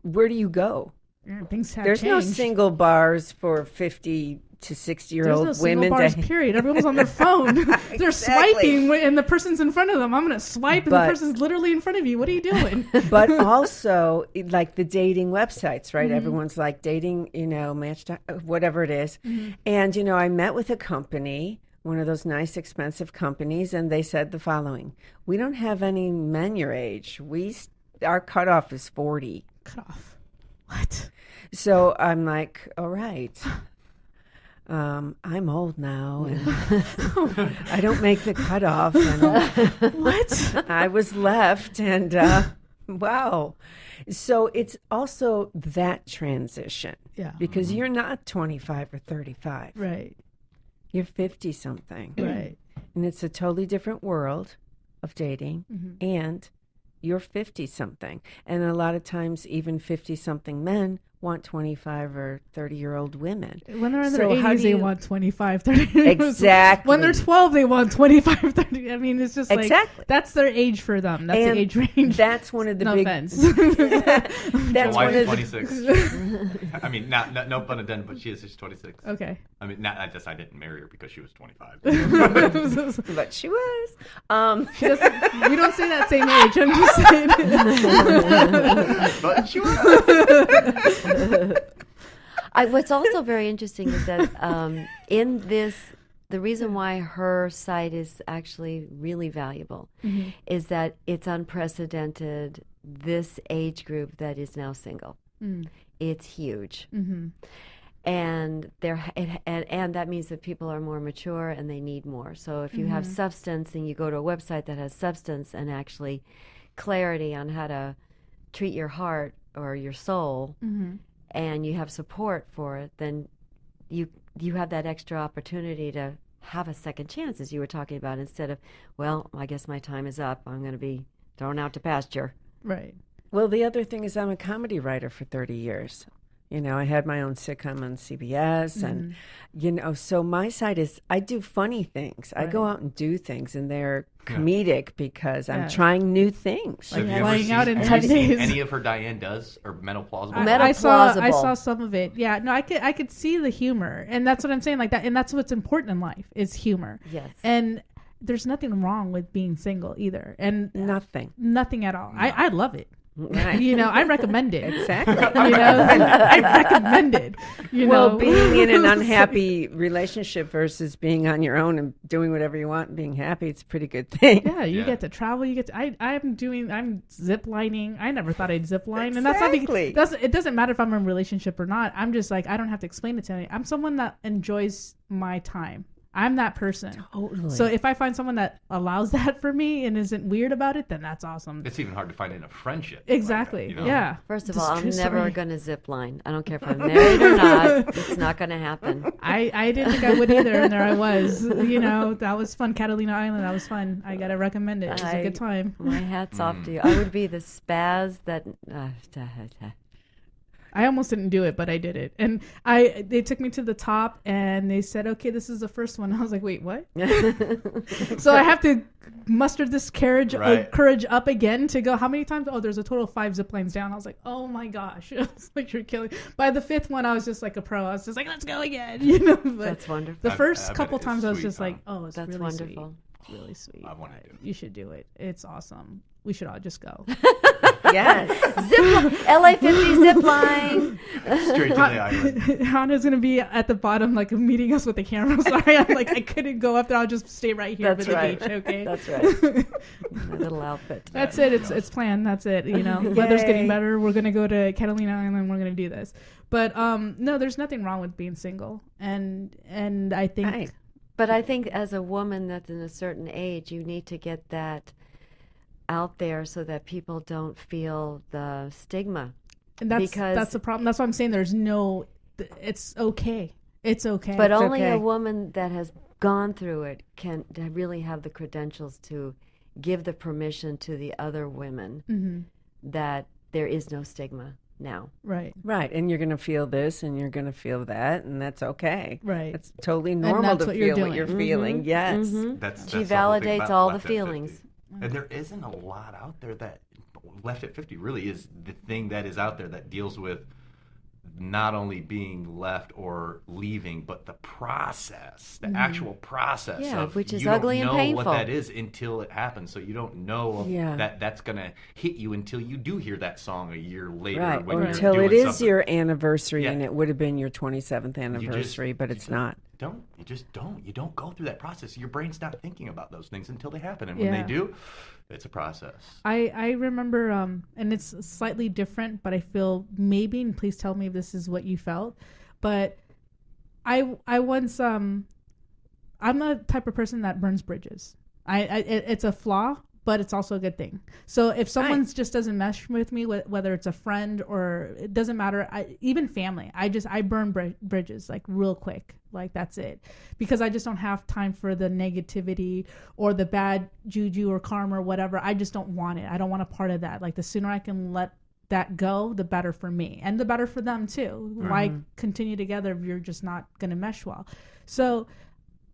where do you go? Yeah, things have There's changed. no single bars for 50 to 60-year-old There's no women. single bars, period. Everyone's on their phone. They're swiping and the person's in front of them. I'm going to swipe and the person's literally in front of you. What are you doing? But also, like the dating websites, right? Everyone's like dating, you know, Match, whatever it is. And, you know, I met with a company, one of those nice, expensive companies, and they said the following: we don't have any men your age. Our cutoff is 40. Cutoff? What? So I'm like, all right. I'm old now, and I don't make the cutoff. And What? I was left, and wow. So it's also that transition. Yeah. Because you're not 25 or 35. Right. You're 50-something. Right. And it's a totally different world of dating, and you're 50-something. And a lot of times, even 50-something men want 25 or 30-year-old women. When they're in their 80s, they want 25, 30. Exactly. When they're 12, they want 25, 30. I mean, it's just like, exactly. That's their age for them. That's the age range. That's one of the no big... offense. That's my one wife's of 26. I mean, no pun intended, but she's 26. Okay. I mean, I didn't marry her because she was 25. But she was. We don't say that same age. I'm just saying. But she was. What's also very interesting is that in this, the reason why her site is actually really valuable is that it's unprecedented, this age group that is now single. It's huge. And and that means that people are more mature and they need more. So if you have substance and you go to a website that has substance and actually clarity on how to treat your heart or your soul, and you have support for it, then you have that extra opportunity to have a second chance, as you were talking about, instead of, well, I guess my time is up. I'm going to be thrown out to pasture. Right. Well, the other thing is I'm a comedy writer for 30 years. You know, I had my own sitcom on CBS, and, you know, so my side is I do funny things. Right. I go out and do things, and they're comedic because I'm trying new things. Have Like you flying out in ever 10 seen days. any of her Diane does, or Mental Plausible? I saw some of it. Yeah, no, I could see the humor, and that's what I'm saying. Like that, and that's what's important in life is humor. Yes. And there's nothing wrong with being single either, and nothing at all. I love it. Right. I recommend it. Exactly. I recommend it. Well, being in an unhappy relationship versus being on your own and doing whatever you want and being happy, it's a pretty good thing. Yeah, you get to travel. You get to. I'm zip lining. I never thought I'd zip line, and that's not it doesn't matter if I'm in a relationship or not. I'm just like, I don't have to explain it to anyone. I'm someone that enjoys my time. I'm that person. Totally. So if I find someone that allows that for me and isn't weird about it, then that's awesome. It's even hard to find in a friendship. Exactly. Like that, Yeah. First of all, I'm never going to zip line. I don't care if I'm married or not. It's not going to happen. I didn't think I would either, and there I was. That was fun. Catalina Island, that was fun. I got to recommend it. It was a good time. My hat's off to you. I would be the spaz that... I almost didn't do it, but I did it. And they took me to the top and they said, okay, this is the first one. I was like, wait, what? So I have to muster this courage up again to go, how many times? Oh, there's a total of 5 zip lines down. I was like, oh my gosh. It's like, you're killing. By the 5th one, I was just like a pro. I was just like, let's go again. But that's wonderful. The first couple times I was just like, oh, it's that's really wonderful. Sweet. Really sweet. I want to do it. You should do it. It's awesome. We should all just go. Yes. LA 50 zip line. Straight to the island. Hannah's going to be at the bottom, like meeting us with the camera. Sorry, I'm like, I couldn't go up there. I'll just stay right here That's by the right. beach, okay? That's right. My little outfit. That's it. It's planned. That's it. Weather's getting better. We're going to go to Catalina Island. We're going to do this. But no, there's nothing wrong with being single. And I think... Right. But I think as a woman that's in a certain age, you need to get that out there so that people don't feel the stigma. And that's the problem. That's why I'm saying it's okay. It's okay. But it's only okay. a woman that has gone through it can really have the credentials to give the permission to the other women that there is no stigma now. Right. Right. And you're going to feel this and you're going to feel that, and that's okay. Right. It's totally normal to feel what you're feeling. Yes. That's She the whole thing validates about all the Left at feelings. 50. And there isn't a lot out there that Left at 50 really is the thing that is out there that deals with not only being left or leaving, but the process, the actual process of which is you ugly don't and know painful. what that is until it happens. So you don't know that that's going to hit you until you do hear that song a year later. Right. When Or you're until doing it is something. your anniversary and Yeah. it would have been your 27th anniversary, but it's not. You don't go through that process. Your brain's not thinking about those things until they happen. And when they do, it's a process. I remember, and it's slightly different, but I feel maybe, and please tell me if this is what you felt, but I once, I'm the type of person that burns bridges. It's a flaw, but it's also a good thing. So if someone just doesn't mesh with me, whether it's a friend or it doesn't matter, even family, I burn bridges like real quick. Like that's it, because I just don't have time for the negativity or the bad juju or karma or whatever. I just don't want it. I don't want a part of that. Like the sooner I can let that go, the better for me and the better for them too. Why continue together if you're just not going to mesh well? So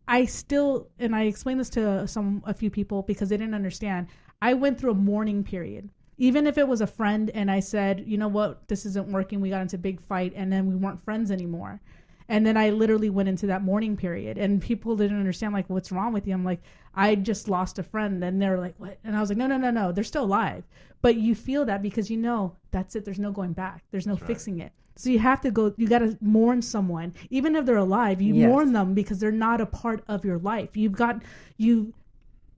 I explained this to a few people because they didn't understand. I went through a mourning period. Even if it was a friend and I said, you know what, this isn't working. We got into a big fight and then we weren't friends anymore. And then I literally went into that mourning period and people didn't understand, like, what's wrong with you? I'm like, I just lost a friend. And they're like, what? And I was like, no. They're still alive. But you feel that because that's it. There's no going back. There's no fixing it. So you have to go, you got to mourn someone. Even if they're alive, you mourn them because they're not a part of your life. You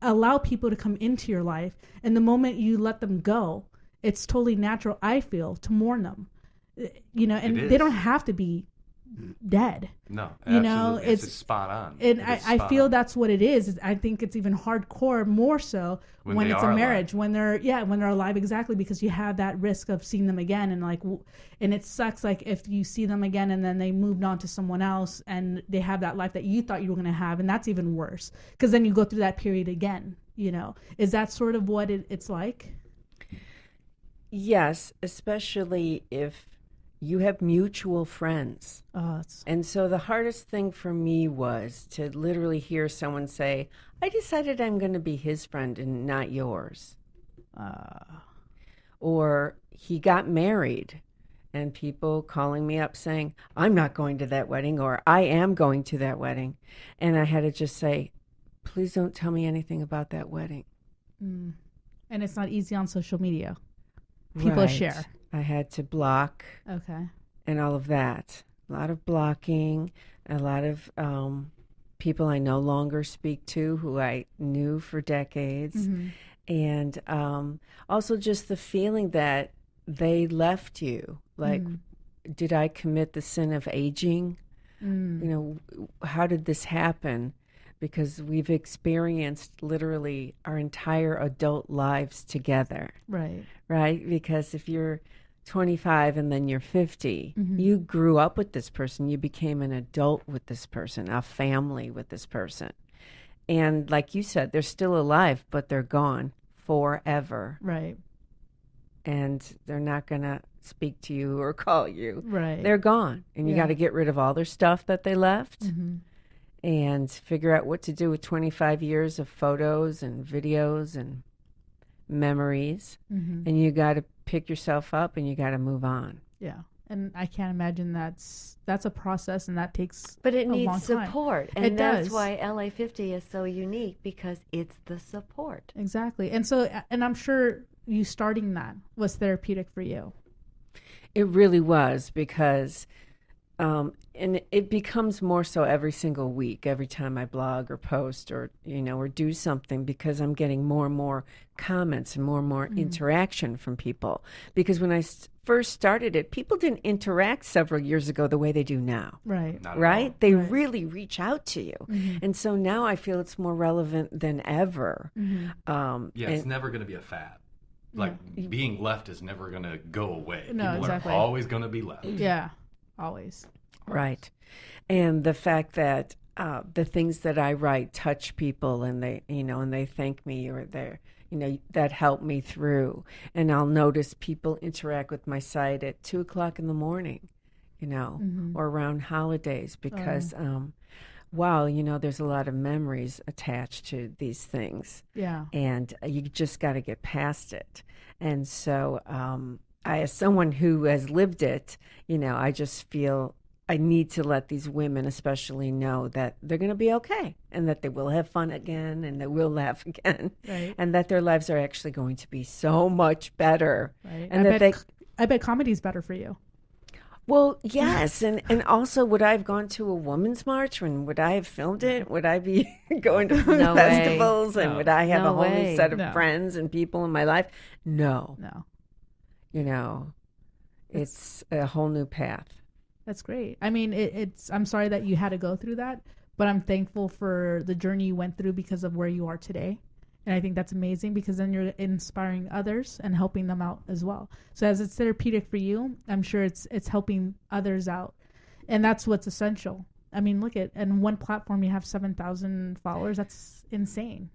allow people to come into your life. And the moment you let them go, it's totally natural, I feel, to mourn them. And they don't have to be dead. No, absolutely. It's spot on. And I feel that's what it is. I think it's even hardcore, more so when it's a marriage, when they're alive, exactly, because you have that risk of seeing them again, and it sucks, like, if you see them again and then they moved on to someone else and they have that life that you thought you were going to have, and that's even worse because then you go through that period again. Is that sort of what it's like? Yes, especially if you have mutual friends. And so the hardest thing for me was to literally hear someone say, I decided I'm going to be his friend and not yours. Or he got married and people calling me up saying, I'm not going to that wedding, or I am going to that wedding. And I had to just say, please don't tell me anything about that wedding. And it's not easy on social media. people Right. share. I had to block Okay. and all of that. A lot of blocking, a lot of people I no longer speak to who I knew for decades. Mm-hmm. And also just the feeling that they left you. Like, did I commit the sin of aging? You know, how did this happen? Because we've experienced literally our entire adult lives together, Right. right? Because if you're 25 and then you're 50, you grew up with this person. You became an adult with this person, a family with this person. And like you said, they're still alive, but they're gone forever. Right. And they're not going to speak to you or call you. Right. They're gone. And you Yeah. got to get rid of all their stuff that they left Mm-hmm. and figure out what to do with 25 years of photos and videos and memories. Mm-hmm. And you got to pick yourself up and you got to move on. Yeah. And I can't imagine that's a process, and that takes But it a long needs time. support. And It that's does. why LA 50 is so unique, because it's the support. Exactly. And so, and I'm sure you starting that was therapeutic for you. It really was, because and it becomes more so every single week, every time I blog or post or, you know, or do something, because I'm getting more and more comments and more interaction from people. Because when I first started it, people didn't interact several years ago the way they do now. Right. Not at all. Right? They Right. really reach out to you. And so now I feel it's more relevant than ever. Yeah, it's and- never going to be a fad. Like, being left is never going to go away. No, People exactly. are always going to be left. Yeah. Always. Right. And the fact that the things that I write touch people, and they, you know, and they thank me, or they're, you know, that help me through. And I'll notice people interact with my site at 2:00 in the morning, you know, or around holidays, because, wow, you know, there's a lot of memories attached to these things. Yeah. And you just got to get past it. And so I, as someone who has lived it, you know, I just feel I need to let these women especially know that they're going to be okay, and that they will have fun again, and they will laugh again, Right. and that their lives are actually going to be so much better. Right. And that I bet comedy's better for you. well, yes, and also, would I have gone to a women's march? And would I have filmed it? Would I be going to No way. festivals? And No. would I have No a whole way. new set of No. friends and people in my life? No. No. You know, it's a whole new path. That's great. I mean, it's. I'm sorry that you had to go through that, but I'm thankful for the journey you went through because of where you are today. And I think that's amazing, because then you're inspiring others and helping them out as well. So as it's therapeutic for you, I'm sure it's helping others out. And that's what's essential. I mean, look at, and one platform you have 7,000 followers. That's insane.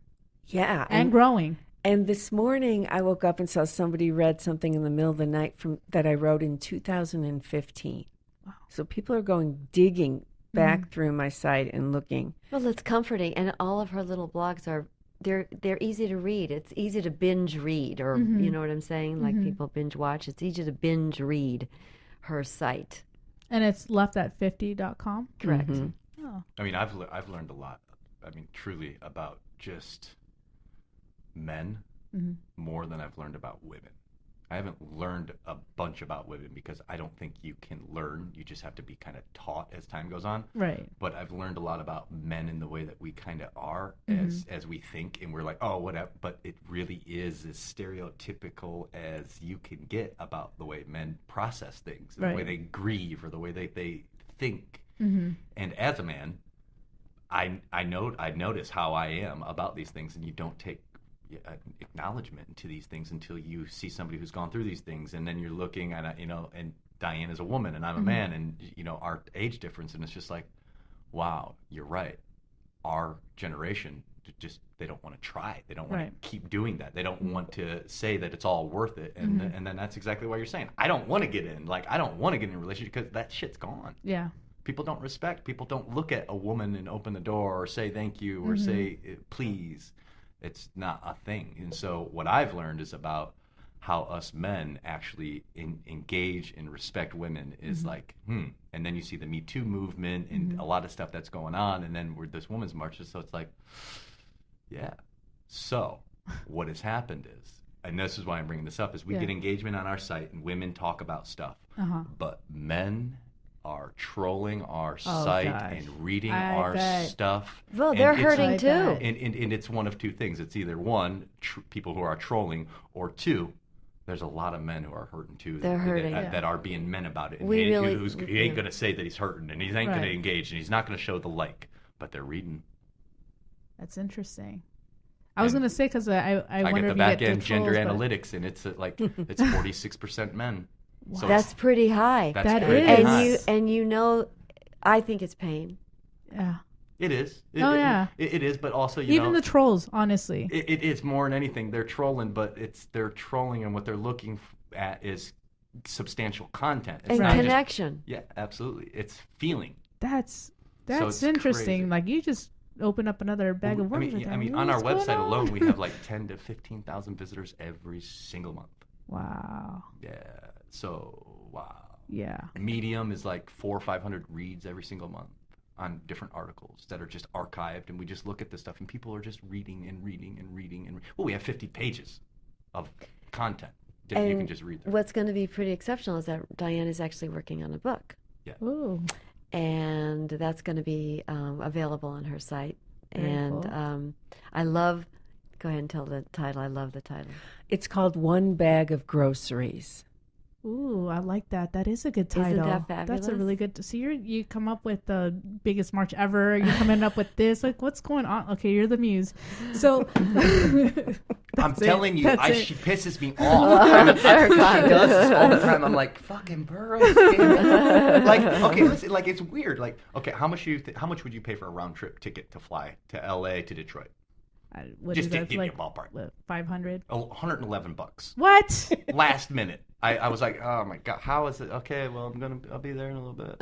Yeah. And growing. And this morning I woke up and saw somebody read something in the middle of the night from that I wrote in 2015. Wow. So people are digging back through my site and looking. Well, it's comforting, and all of her little blogs are they're easy to read. It's easy to binge read, or you know what I'm saying? Like people binge watch. It's easy to binge read her site. And it's leftat50.com. Correct. Oh. I mean, I've learned a lot. I mean, truly, about just men more than I've learned about women. I haven't learned a bunch about women because I don't think you can learn. You just have to be kind of taught as time goes on. Right. But I've learned a lot about men in the way that we kind of are as we think, and we're like, oh, whatever. But it really is as stereotypical as you can get about the way men process things, and the way they grieve, or the way they think. And as a man, I notice how I am about these things, and you don't take acknowledgement to these things until you see somebody who's gone through these things, and then you're looking at, you know, and Diane is a woman and I'm a man, and you know, our age difference, and it's just like, wow, you're right. Our generation just, they don't want to try. They don't want to keep doing that. They don't want to say that it's all worth it, and and then that's exactly what you're saying. I don't want to get in. Like, I don't want to get in a relationship because that shit's gone. Yeah. People don't respect. People don't look at a woman and open the door or say thank you or say please. It's not a thing. And so what I've learned is about how us men actually engage and respect women is like, And then you see the Me Too movement and a lot of stuff that's going on. And then we're this women's marches. So it's like, yeah. So what has happened is and this is why I'm bringing this up, is we get engagement on our site and women talk about stuff. But men are trolling our site and reading our stuff. Well, they're hurting too. And it's one of two things. It's either one, people who are trolling, or two, there's a lot of men who are hurting too. They're hurting. That are being men about it. And he he ain't going to say that he's hurting, and he ain't going to engage, and he's not going to show the like, but they're reading. That's interesting. I was going to say, because I wonder get the if back you get end gender trolls, analytics, and it's like it's 46% men. Wow. So That's pretty high. That pretty is. high. And you know, I think it's pain. Yeah. It is. It is, but also even the trolls, honestly. It is more than anything. They're trolling, but they're trolling, and what they're looking at is substantial content. It's and not connection. Yeah, absolutely. It's feeling. That's it's interesting. crazy. Like, you just open up another bag of worms. I mean, on our website alone, we have like 10 to 15,000 visitors every single month. Wow. Yeah. So wow. Yeah. Medium is like 400 or 500 reads every single month on different articles that are just archived, and we just look at this stuff, and people are just reading and reading and reading and well, we have 50 pages of content that you can just read through. What's going to be pretty exceptional is that Diane is actually working on a book. Yeah. Ooh. And that's going to be available on her site. Very cool. I love. Go ahead and tell the title. I love the title. It's called One Bag of Groceries. Ooh, I like that. That is a good title. Isn't that fabulous? That's a really good. So you come up with the biggest march ever. You're coming up with this. Like, what's going on? Okay, you're the muse. So I'm telling you, she pisses me Oh, off. She does this all the time. I'm like, fucking Burroughs. Like, okay, listen, like, it's weird. Like, okay, how much would you pay for a round trip ticket to fly to LA to Detroit? Just to give you a ballpark. 500. $111. What? Last minute. I was like, oh my God, how is it? Okay, well, I'll be there in a little bit.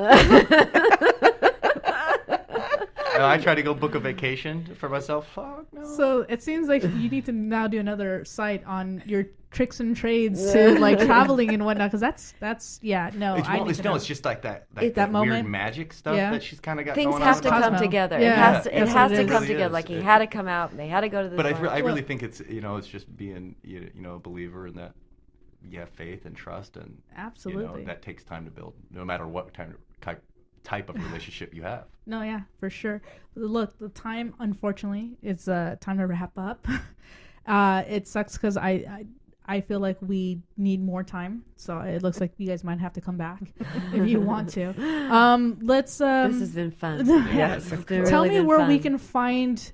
I try to go book a vacation for myself. Fuck no. So it seems like you need to now do another site on your tricks and trades to like traveling and whatnot, because that's It's just like that that weird moment. magic stuff that she's kind of got Things going have on. to come together. Yeah. It has to come really together. is. Like, he had to come out, and they had to go to the. But I really think it's it's just being a believer in that you have faith and trust, and absolutely that takes time to build, no matter what type of relationship you have. No, yeah, for sure. Look, the time, unfortunately, it's time to wrap up. It sucks because I feel like we need more time, so it looks like you guys might have to come back if you want to. Let's. This has been fun. Yes, it's been tell really me where fun. we can find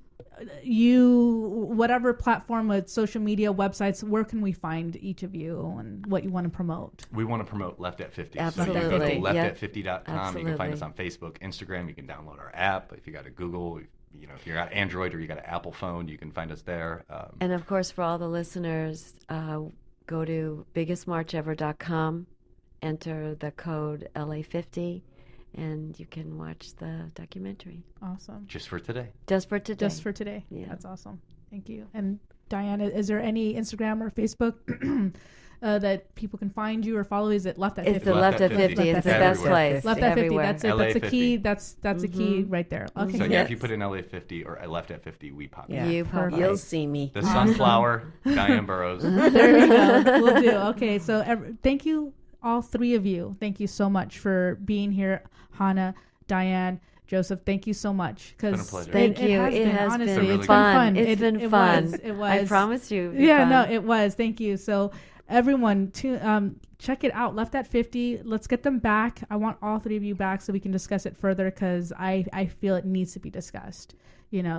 you, whatever platform, with social media, websites. Where can we find each of you and what you want to promote? We want to promote Left at 50. Absolutely. So you can go to Yep. leftat50.com. You can find us on Facebook, Instagram. You can download our app. If you got a Google, if you got Android or you got an Apple phone, you can find us there. And of course, for all the listeners, go to biggestmarchever.com, enter the code LA50, and you can watch the documentary. Awesome. Just for today. Just for today. Just for today. Yeah. That's awesome. Thank you. And Diane, is there any Instagram or Facebook that people can find you or follow? Is it Left at 50? It's the Left at 50. It's the best place. Left at 50. Everywhere. That's it. LA That's a 50. key. That's a key right there. Okay. So good. if you put in LA 50 or Left at 50, we pop Yeah. up. You pop up. You'll see me. The Sunflower, Diane Burroughs. There you go. We'll do. Okay. So thank you, all three of you. Thank you so much for being here. Hannah, Diane, Joseph, thank you so much. It's been a pleasure. Thank you. It has honestly, been really it's fun. been fun. It's been fun. It was. I promise you. it'll be Yeah, fun. no, it was. Thank you. So everyone, check it out. Left at 50. Let's get them back. I want all three of you back so we can discuss it further, because I feel it needs to be discussed.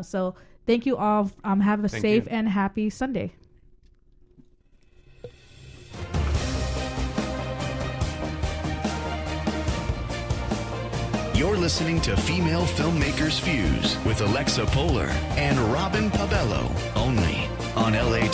So thank you all. Have a safe and happy Sunday. You're listening to Female Filmmakers Fuse with Alexa Poehler and Robin Pabello, only on LA